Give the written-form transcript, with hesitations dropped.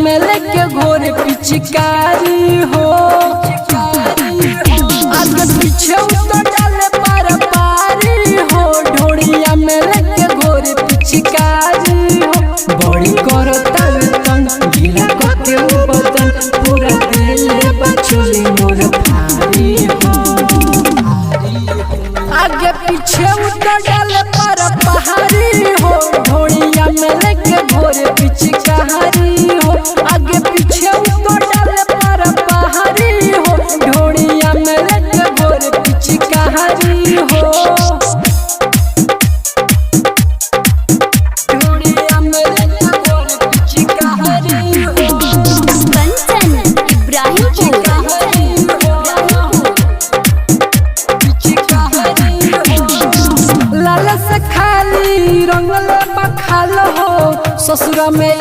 में लेके घोर पिचकारी हो आगे पीछे उतर डाले पार पारी हो ढोड़िया में लेके घोर पिचकारी हो बड़ी करता तंग गीला करते बदन पूरा दिल बचोली मोर भारी हो आगे पीछे उतर डाले पार पहाड़ी हो ढोड़िया में लेके घोर पिचकारी हो आगे पीछे उतर डाले पार पहाड़ी हो ढोड़िया में लेके घोर पिचकारी हो ढोड़िया में लेके घोर पिचकारी हो कंचन इब्राहिमपुर लाल से खाली रंगल बखाल हो ससुरा में